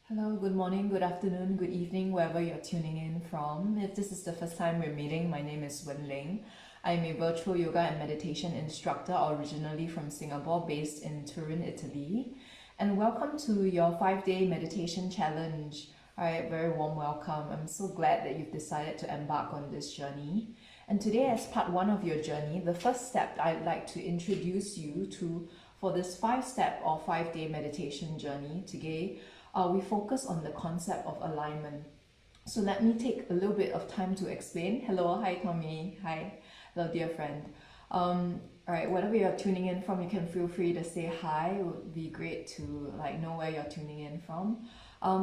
Hello, good morning, good afternoon, good evening, wherever you're tuning in from. If this is the first time we're meeting, my name is Wen Ling. I'm a virtual yoga and meditation instructor originally from Singapore, based in Turin, Italy. And welcome to your 5-day meditation challenge. All right, very warm welcome. I'm so glad that you've decided to embark on this journey. And today, as part one of your journey, the first step I'd like to introduce you to for this 5-step or 5-day meditation journey today. We focus on the concept of alignment. So let me take a little bit of time to explain. Hello, hi Tommy, hi, hello dear friend. All right, whatever you're tuning in from, you can feel free to say hi. It would be great to know where you're tuning in from.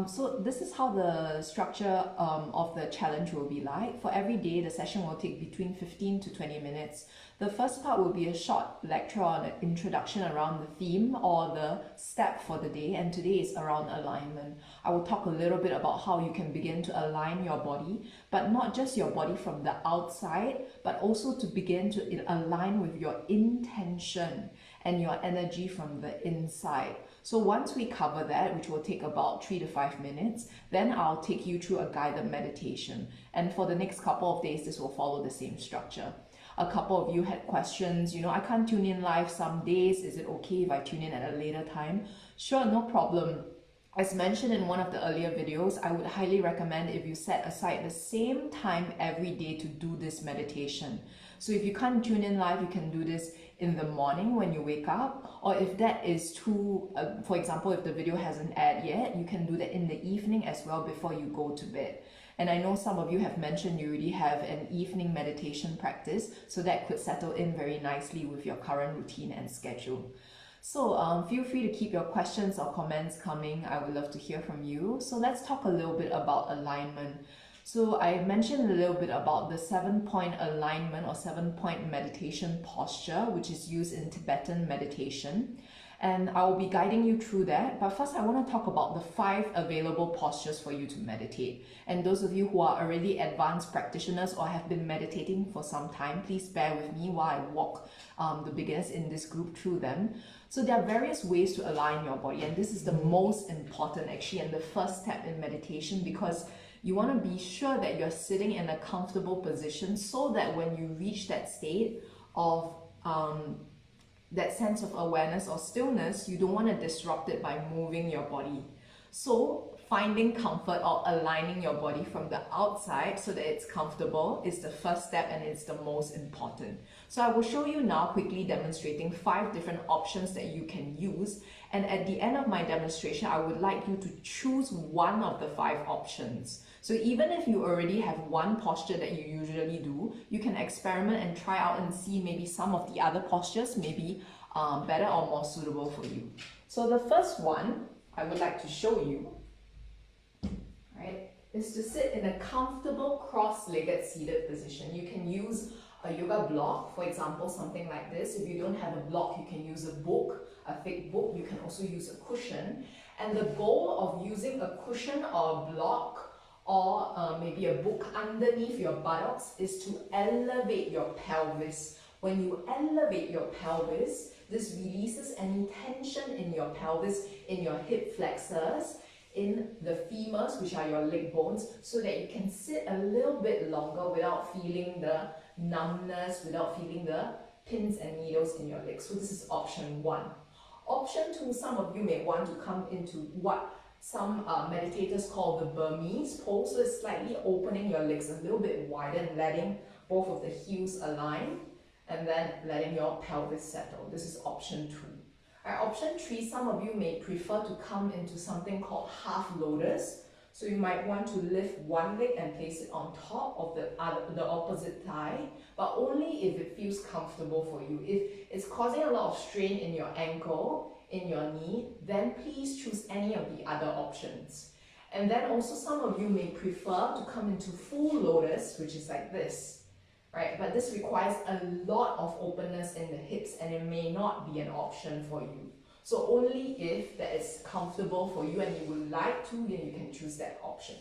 So this is how the structure of the challenge will be like. For every day, the session will take between 15 to 20 minutes. The first part will be a short lecture on an introduction around the theme or the step for the day, and today is around alignment. I will talk a little bit about how you can begin to align your body, but not just your body from the outside, but also to begin to align with your intention and your energy from the inside. So once we cover that, which will take about 3 to 5 minutes, then I'll take you through a guided meditation. And for the next couple of days, this will follow the same structure. A couple of you had questions, I can't tune in live some days. Is it okay if I tune in at a later time? Sure, no problem. As mentioned in one of the earlier videos, I would highly recommend if you set aside the same time every day to do this meditation. So if you can't tune in live, you can do this in the morning when you wake up, or if that is too, for example, if the video hasn't aired yet, you can do that in the evening as well before you go to bed. And I know some of you have mentioned you already have an evening meditation practice, so that could settle in very nicely with your current routine and schedule. So feel free to keep your questions or comments coming. I would love to hear from you. So let's talk a little bit about alignment. So I mentioned a little bit about the 7-point alignment or 7-point meditation posture, which is used in Tibetan meditation. And I will be guiding you through that. But first, I want to talk about the 5 available postures for you to meditate. And those of you who are already advanced practitioners or have been meditating for some time, please bear with me while I walk the beginners in this group through them. So there are various ways to align your body. And this is the most important actually, and the first step in meditation, because you want to be sure that you're sitting in a comfortable position so that when you reach that state of that sense of awareness or stillness, you don't want to disrupt it by moving your body. So finding comfort or aligning your body from the outside so that it's comfortable is the first step, and it's the most important. So I will show you now, quickly demonstrating 5 different options that you can use. And at the end of my demonstration, I would like you to choose one of the 5 options. So even if you already have one posture that you usually do, you can experiment and try out and see maybe some of the other postures may be better or more suitable for you. So the first one I would like to show you, right, is to sit in a comfortable cross-legged seated position. You can use a yoga block, for example, something like this. If you don't have a block, you can use a book, a thick book. You can also use a cushion. And the goal of using a cushion or a block or maybe a book underneath your buttocks is to elevate your pelvis. When you elevate your pelvis, this releases any tension in your pelvis, in your hip flexors, in the femurs, which are your leg bones, so that you can sit a little bit longer without feeling the numbness, without feeling the pins and needles in your legs. So this is option 1. Option 2, some of you may want to come into what some meditators call the Burmese pose. So it's slightly opening your legs a little bit wider and letting both of the heels align, and then letting your pelvis settle. This is option 2. Right, option 3, some of you may prefer to come into something called half lotus. So you might want to lift one leg and place it on top of the opposite thigh, but only if it feels comfortable for you. If it's causing a lot of strain in your ankle, in your knee, then please choose any of the other options. And then also some of you may prefer to come into full lotus, which is like this, right? But this requires a lot of openness in the hips, and it may not be an option for you. So only if that is comfortable for you and you would like to, then you can choose that option.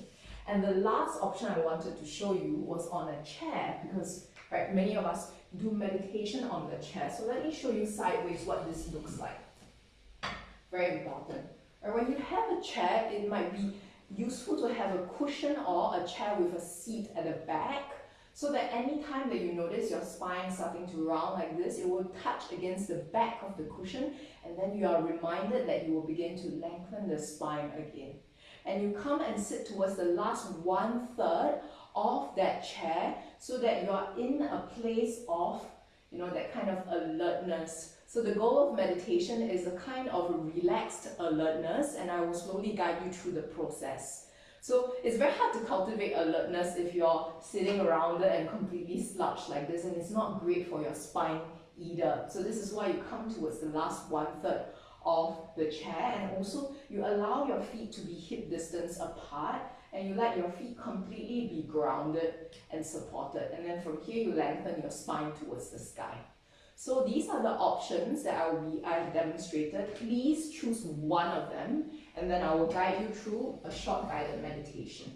And the last option I wanted to show you was on a chair, because many of us do meditation on the chair. So let me show you sideways what this looks like. Very important. Or when you have a chair, it might be useful to have a cushion or a chair with a seat at the back, so that anytime that you notice your spine starting to round like this, it will touch against the back of the cushion, and then you are reminded that you will begin to lengthen the spine again. And you come and sit towards the last 1/3 of that chair, so that you are in a place of, that kind of alertness. So the goal of meditation is a kind of relaxed alertness, and I will slowly guide you through the process. So it's very hard to cultivate alertness if you're sitting around it and completely slouched like this, and it's not great for your spine either. So this is why you come towards the last 1/3 of the chair, and also you allow your feet to be hip distance apart, and you let your feet completely be grounded and supported. And then from here, you lengthen your spine towards the sky. So these are the options that I have demonstrated. Please choose one of them, and then I will guide you through a short guided meditation.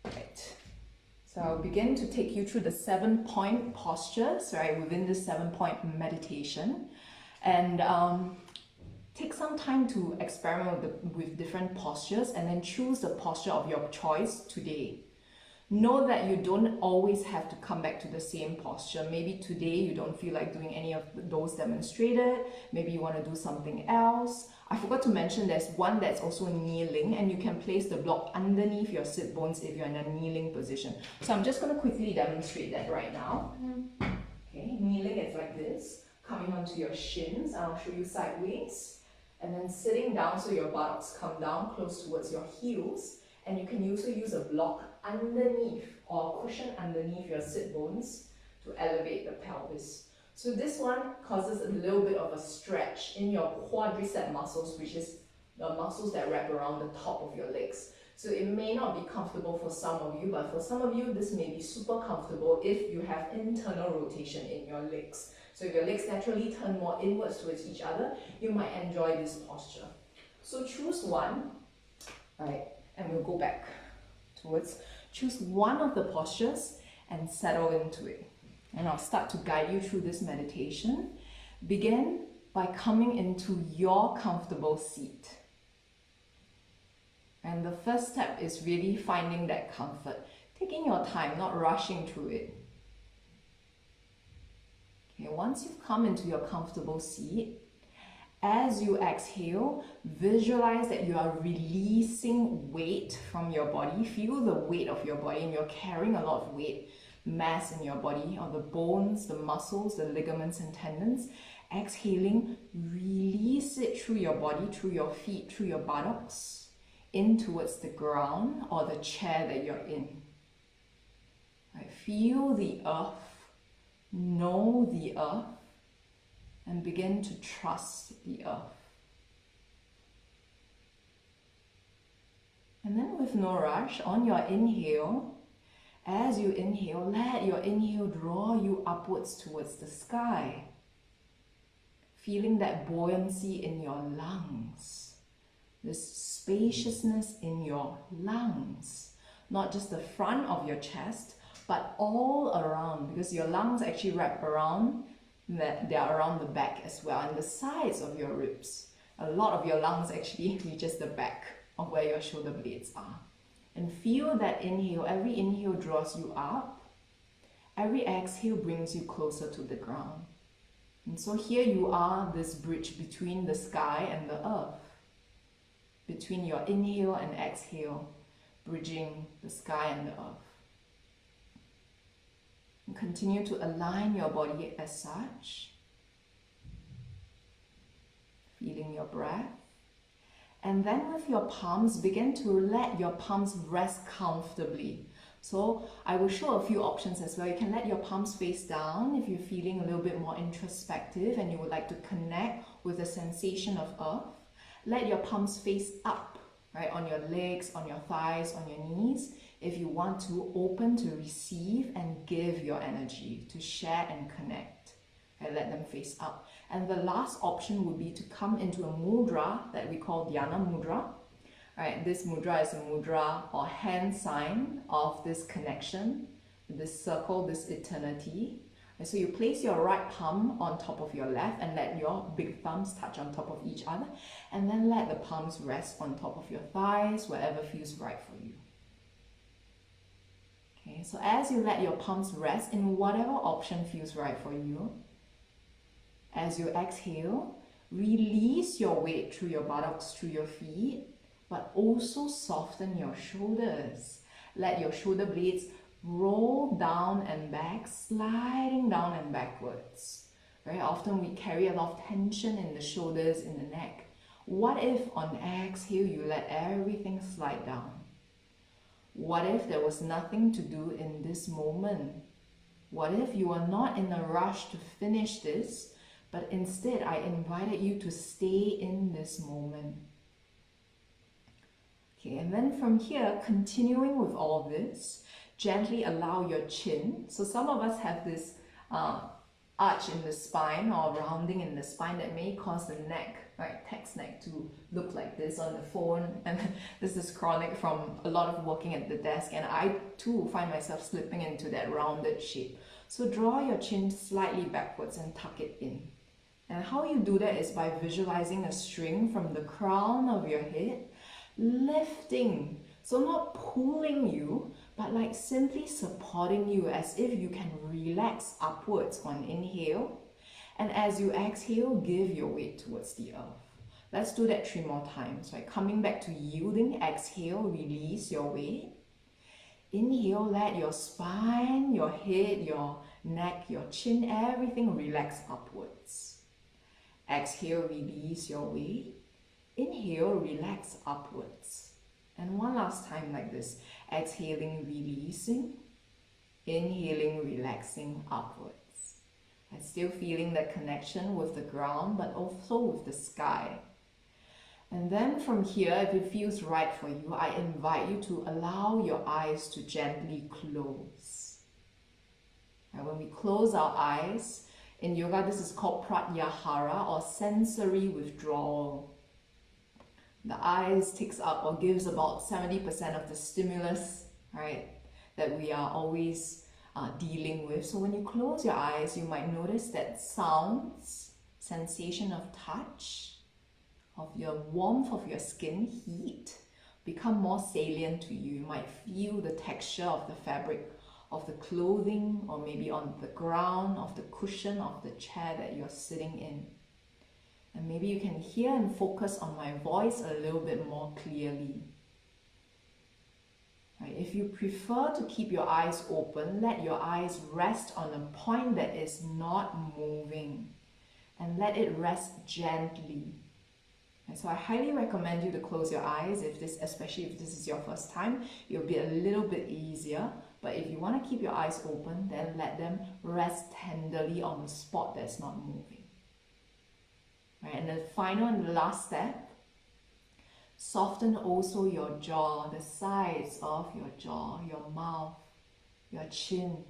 Right. So I'll begin to take you through the 7-point postures, right, within this 7-point meditation. And take some time to experiment with different postures, and then choose the posture of your choice today. Know that you don't always have to come back to the same posture. Maybe today you don't feel like doing any of those demonstrated. Maybe you want to do something else. I forgot to mention there's one that's also kneeling, and you can place the block underneath your sit bones if you're in a kneeling position. So I'm just going to quickly demonstrate that right now. Okay, kneeling is like this, coming onto your shins. I'll show you sideways, and then sitting down so your buttocks come down close towards your heels. And you can also use a block underneath or a cushion underneath your sit bones to elevate the pelvis. So this one causes a little bit of a stretch in your quadricep muscles, which is the muscles that wrap around the top of your legs. So it may not be comfortable for some of you, but for some of you, this may be super comfortable if you have internal rotation in your legs. So if your legs naturally turn more inwards towards each other, you might enjoy this posture. So choose one, right? And we'll go back towards, choose one of the postures and settle into it. And I'll start to guide you through this meditation. Begin by coming into your comfortable seat. And the first step is really finding that comfort. Taking your time, not rushing through it. Okay, once you've come into your comfortable seat, as you exhale, visualize that you are releasing weight from your body. Feel the weight of your body, and you're carrying a lot of weight, mass in your body, on the bones, the muscles, the ligaments and tendons. Exhaling, release it through your body, through your feet, through your buttocks, in towards the ground or the chair that you're in. Right, feel the earth, know the earth, and begin to trust the earth. And then with no rush, on your inhale, as you inhale, let your inhale draw you upwards towards the sky. Feeling that buoyancy in your lungs, this spaciousness in your lungs, not just the front of your chest, but all around, because your lungs actually wrap around, that they are around the back as well, and the sides of your ribs. A lot of your lungs actually reaches the back of where your shoulder blades are. And feel that inhale. Every inhale draws you up. Every exhale brings you closer to the ground. And so here you are, this bridge between the sky and the earth. Between your inhale and exhale, bridging the sky and the earth. And continue to align your body as such. Feeling your breath. And then with your palms, begin to let your palms rest comfortably. So I will show a few options as well. You can let your palms face down if you're feeling a little bit more introspective and you would like to connect with the sensation of earth. Let your palms face up, right, on your legs, on your thighs, on your knees. If you want to, open to receive and give your energy, to share and connect. And let them face up. And the last option would be to come into a mudra that we call Dhyana Mudra. Right, this mudra is a mudra or hand sign of this connection, this circle, this eternity. And so you place your right palm on top of your left and let your big thumbs touch on top of each other, and then let the palms rest on top of your thighs, wherever feels right for you. Okay, so as you let your palms rest in whatever option feels right for you, as you exhale, release your weight through your buttocks, through your feet, but also soften your shoulders. Let your shoulder blades roll down and back, sliding down and backwards. Very often we carry a lot of tension in the shoulders, in the neck. What if on exhale you let everything slide down? What if there was nothing to do in this moment? What if you are not in a rush to finish this, but instead I invited you to stay in this moment? Okay, and then from here, continuing with all this, gently allow your chin. So some of us have this arch in the spine or rounding in the spine that may cause the neck, right, text neck, to look like this on the phone. And this is chronic from a lot of working at the desk, and I too find myself slipping into that rounded shape. So draw your chin slightly backwards and tuck it in. And how you do that is by visualizing a string from the crown of your head lifting. So not pulling you, but like simply supporting you, as if you can relax upwards on inhale. And as you exhale, give your weight towards the earth. Let's do that 3 more times, right? Coming back to yielding, exhale, release your weight. Inhale, let your spine, your head, your neck, your chin, everything relax upwards. Exhale, release your weight. Inhale, relax upwards. And one last time like this. Exhaling, releasing. Inhaling, relaxing upwards. And still feeling the connection with the ground, but also with the sky. And then from here, if it feels right for you, I invite you to allow your eyes to gently close. And when we close our eyes, in yoga this is called pratyahara, or sensory withdrawal. The eyes takes up or gives about 70% of the stimulus, right, that we are always dealing with. So when you close your eyes, you might notice that sounds, sensation of touch, of your warmth of your skin, heat, become more salient to you. You might feel the texture of the fabric of the clothing, or maybe on the ground of the cushion of the chair that you're sitting in. And maybe you can hear and focus on my voice a little bit more clearly. Right? If you prefer to keep your eyes open, let your eyes rest on a point that is not moving, and let it rest gently. And so I highly recommend you to close your eyes, especially if this is your first time. It'll be a little bit easier. But if you want to keep your eyes open, then let them rest tenderly on the spot that's not moving. Right? And the final and the last step, soften also your jaw, the sides of your jaw, your mouth, your chin.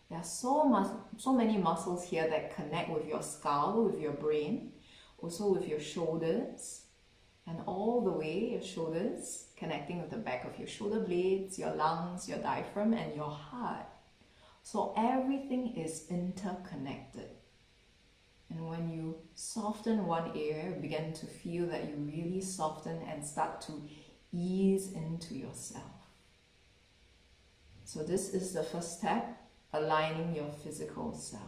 There are so many muscles here that connect with your skull, with your brain, also with your shoulders, and all the way your shoulders connecting with the back of your shoulder blades, your lungs, your diaphragm, and your heart. So everything is interconnected. And when you soften one area, begin to feel that you really soften and start to ease into yourself. So this is the first step, aligning your physical self.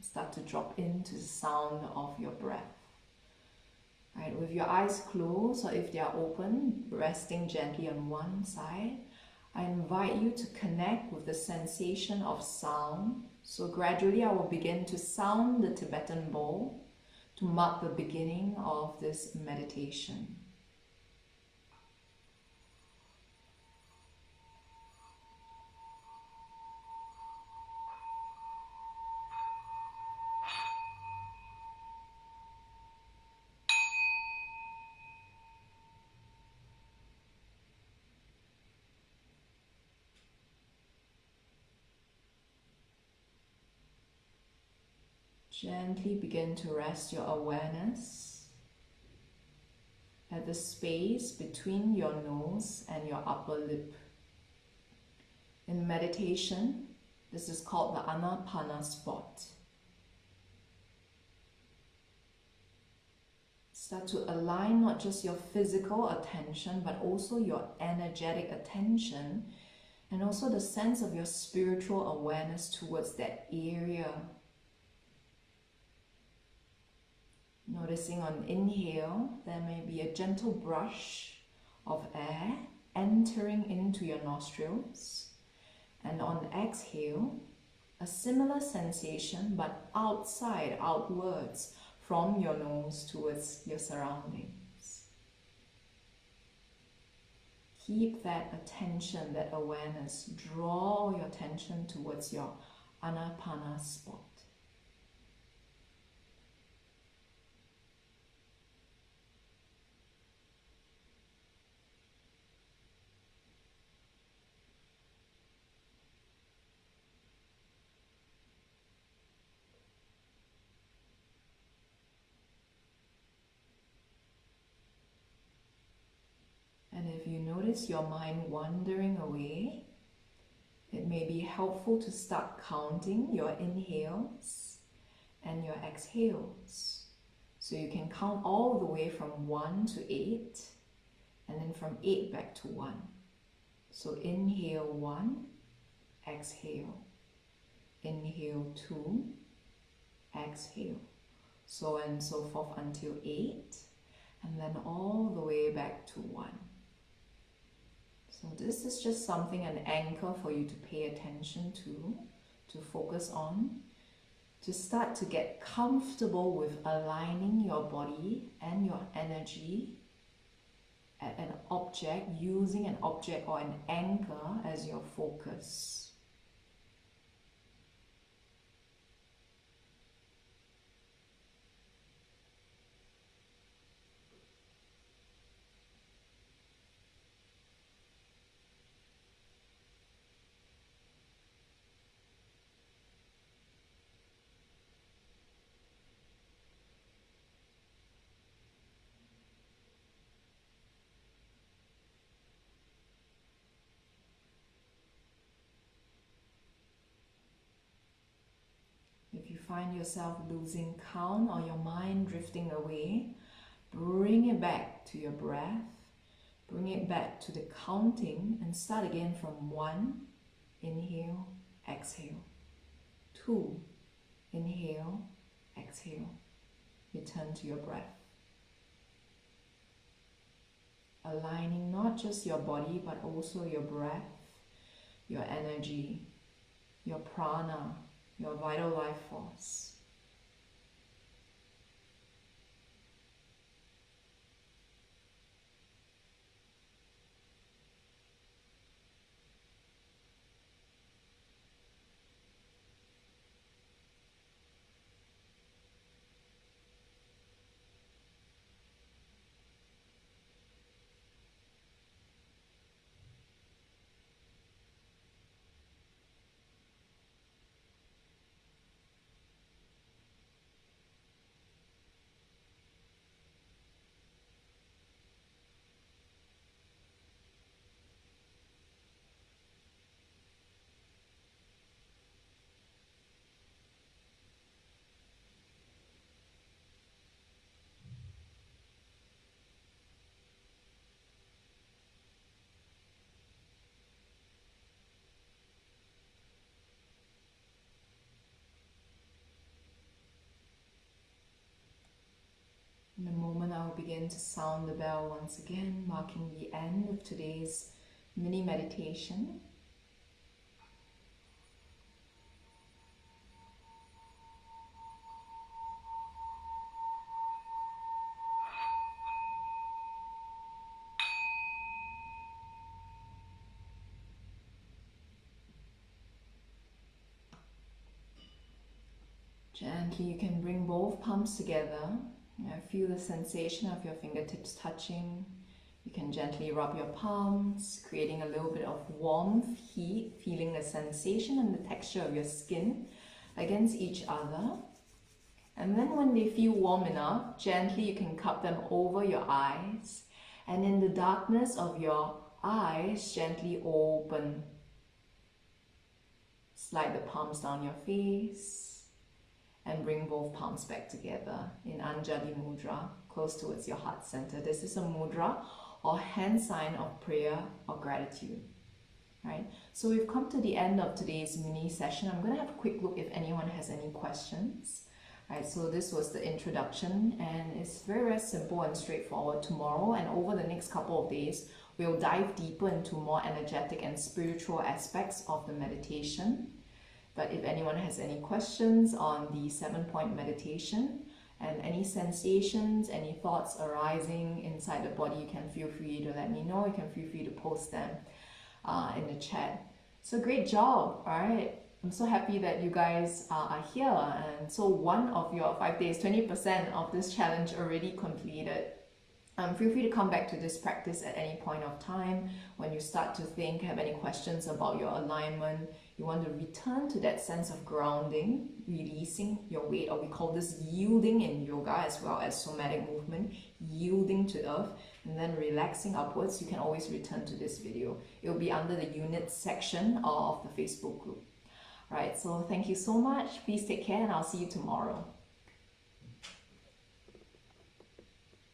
Start to drop into the sound of your breath. Right, with your eyes closed, or if they are open, resting gently on one side, I invite you to connect with the sensation of sound. So gradually I will begin to sound the Tibetan bowl to mark the beginning of this meditation. Gently begin to rest your awareness at the space between your nose and your upper lip. In meditation, This is called the Anapana spot. Start to align not just your physical attention, but also your energetic attention, and also the sense of your spiritual awareness towards that area. Noticing on inhale, there may be a gentle brush of air entering into your nostrils, and on exhale, a similar sensation but outside, outwards from your nose towards your surroundings. Keep that attention, that awareness, draw your attention towards your Anapana spot. And if you notice your mind wandering away, it may be helpful to start counting your inhales and your exhales. So you can count all the way from 1 to 8, and then from 8 back to 1. So inhale 1, exhale. Inhale 2, exhale. So on and so forth until 8, and then all the way back to 1. So this is just something, an anchor for you to pay attention to focus on, to start to get comfortable with aligning your body and your energy at an object, using an object or an anchor as your focus. If you find yourself losing count or your mind drifting away, bring it back to your breath, bring it back to the counting, and start again from 1, inhale, exhale, 2, inhale, exhale, return to your breath. Aligning not just your body, but also your breath, your energy, your prana, your vital life force. In a moment, I will begin to sound the bell once again, marking the end of today's mini meditation. Gently, you can bring both palms together. Feel the sensation of your fingertips touching. You can gently rub your palms, creating a little bit of warmth, heat, feeling the sensation and the texture of your skin against each other. And then when they feel warm enough, gently you can cup them over your eyes. And in the darkness of your eyes, gently open. Slide the palms down your face and bring both palms back together in Anjali Mudra, close towards your heart center. This is a mudra or hand sign of prayer or gratitude. Right? So we've come to the end of today's mini session. I'm going to have a quick look if anyone has any questions. Right, so this was the introduction, and it's very, very simple and straightforward. Tomorrow and over the next couple of days, we'll dive deeper into more energetic and spiritual aspects of the meditation. But if anyone has any questions on the 7-point meditation and any sensations, any thoughts arising inside the body, you can feel free to let me know. You can feel free to post them in the chat. So great job, all right? I'm so happy that you guys are here. And so one of your 5 days, 20% of this challenge already completed. Feel free to come back to this practice at any point of time. When you start to think, have any questions about your alignment, you want to return to that sense of grounding, releasing your weight, or we call this yielding in yoga as well as somatic movement, yielding to earth, and then relaxing upwards. You can always return to this video. It will be under the units section of the Facebook group. Right, so thank you so much. Please take care and I'll see you tomorrow.